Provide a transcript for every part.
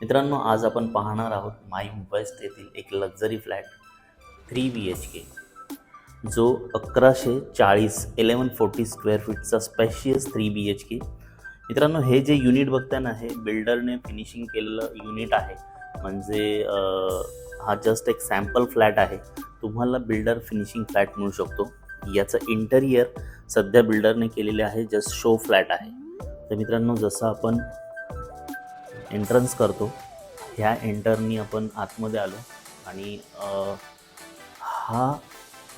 मित्रांनो, आज आपण पाहणार आहोत माहीम वेस्ट येथील एक लक्झरी फ्लॅट 3 BHK, जो 1140 स्क्वेअर फीटचा स्पेशियस 3 BHK. मित्रांनो, हे जे युनिट बघताय ना, हे बिल्डरने फिनिशिंग केलेलं युनिट आहे. म्हणजे हा जस्ट एक सॅम्पल फ्लॅट आहे. तुम्हाला बिल्डर फिनिशिंग फ्लॅट मिळू शकतो. याचं इंटेरियर सध्या बिल्डरने केलेले आहे, जस्ट शो फ्लॅट आहे. तर मित्रांनो, जसं आपण एंट्रन्स करतो, ह्या एंटरनी आपण आतमध्ये आलो आणि हा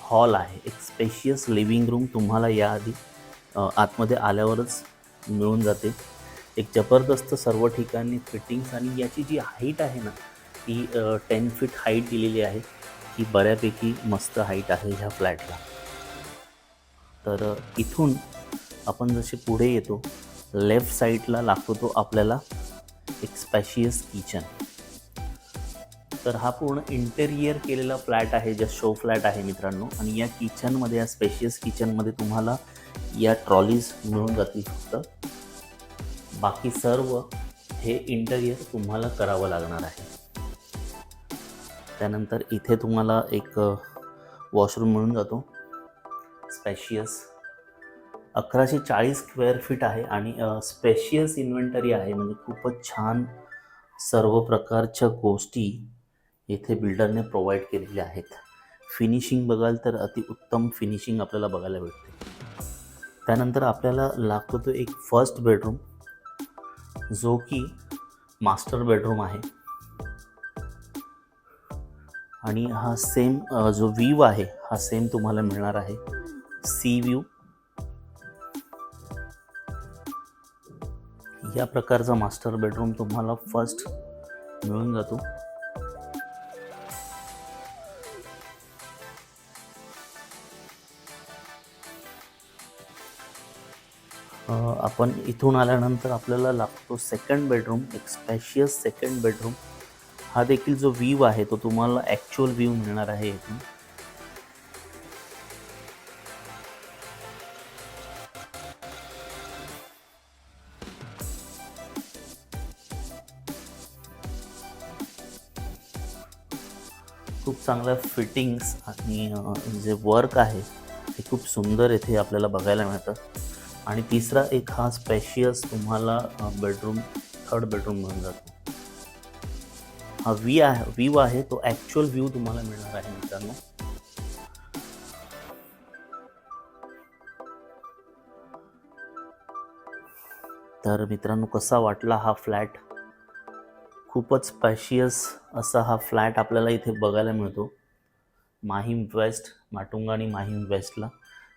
हॉल आहे. एक स्पेशियस लिव्हिंग रूम तुम्हाला याआधी आतमध्ये आल्यावरच मिळून जाते. एक जबरदस्त सर्व ठिकाणी फिटिंग्स आणि याची जी हाईट आहे ना, ती 10 फीट हाईट दिलेली आहे. ही बऱ्यापैकी मस्त हाईट आहे ह्या फ्लॅटला. तर इथून आपण जसे पुढे येतो, लेफ्ट साईडला लागतो तो आपल्याला एक स्पेशियस किचन. तर हा पूर्ण इंटेरियर केलेला फ्लॅट आहे, जस्ट शो फ्लॅट आहे मित्रांनो. आणि या किचनमध्ये, या स्पेशियस किचनमध्ये तुम्हाला या ट्रॉलीज मिळून जातील. फक्त बाकी सर्व हे इंटेरियर तुम्हाला करावं लागणार आहे. त्यानंतर इथे तुम्हाला एक वॉशरूम मिळून जातो, स्पेशियस 1140 स्क्वेअर फीट आहे आणि स्पेशियस इन्व्हेंटरी आहे. म्हणजे खूपच छान सर्व प्रकारच्या गोष्टी येथे बिल्डरने प्रोव्हाइड केलेल्या आहेत. फिनिशिंग बघाल तर अतिउत्तम फिनिशिंग आपल्याला बघायला भेटते. त्यानंतर आपल्याला लागतो तो एक फर्स्ट बेडरूम, जो की मास्टर बेडरूम आहे. आणि हा सेम जो व्ह्यू आहे, हा सेम तुम्हाला मिळणार आहे, सी व्ह्यू. या प्रकारचा मास्टर बेडरूम तुम्हाला फर्स्ट मिळून जातो. आपण इथून आल्यानंतर आपल्याला लागतो सेकंड बेडरूम, एक स्पेशियस सेकंड बेडरूम. हा देखील जो व्ह्यू आहे तो तुम्हाला ॲक्च्युअल व्ह्यू मिळणार आहे इथून. खूप चांगल्या फिटिंग्स आणि जे वर्क आहे ते खूप सुंदर येथे आपल्याला बघायला मिळतं. आणि तिसरा एक हा स्पेशियस तुम्हाला बेडरूम, थर्ड बेडरूम मिळून जातो. हा व्ह्यू आहे तो ॲक्च्युअल व्ह्यू तुम्हाला मिळणार आहे मित्रांनो. तर मित्रांनो, कसा वाटला हा फ्लॅट? खूपच स्पेशियस असा हा फ्लॅट आपल्याला इथे बघायला मिळतो माहीम वेस्ट, माटुंगा आणि माहीम वेस्टला.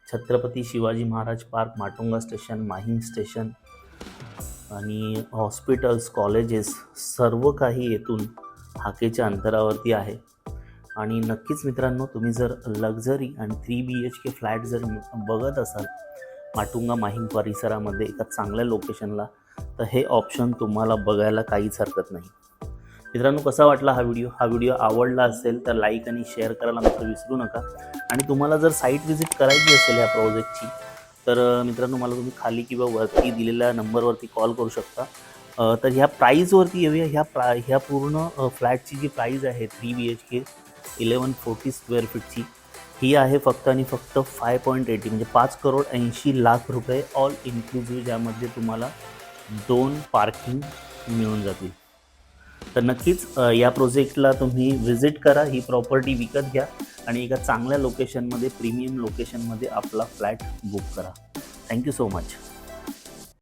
Chhatrapati Shivaji Maharaj park, Matunga station, Mahim station आणि हॉस्पिटल्स, कॉलेजेस सर्व काही येथून हाकेच्या अंतरावरती आहे. आणि नक्कीच मित्रांनो, तुम्ही जर लक्झरी आणि 3 BHK फ्लॅट जर बघत असाल माटुंगा माहीम परिसरामध्ये एका चांगल्या लोकेशनला, तर हे ऑप्शन तुम्हाला बघायला काहीच हरकत नाही. मित्रांनो, कसा वाटला हा व्हिडिओ आवडला असेल तर लाईक आणि शेअर करायला मात्र विसरू नका. आणि तुम्हाला जर साईट व्हिजिट करायची असेल या प्रोजेक्टची, तर मित्रांनो, मला तुम्ही खाली किंवा वरती दिलेल्या नंबरवरती कॉल करू शकता. तर ह्या प्राईजवरती येऊया. ह्या पूर्ण फ्लॅटची जी प्राईज आहे 3 BHK 1140 स्क्वेअर फीटची, ही आहे फक्त आणि फक्त 5.80 म्हणजे 5,80,00,000 रुपये ऑल इन्क्लुझिव्ह, ज्यामध्ये तुम्हाला 2 पार्किंग मिळून जातील. तर नक्कीच या प्रोजेक्टला तुम्ही व्हिजिट करा, ही प्रॉपर्टी विकत घ्या आणि एका चांगल्या लोकेशनमध्ये, प्रीमियम लोकेशनमध्ये आपला फ्लॅट बुक करा. Thank you so much.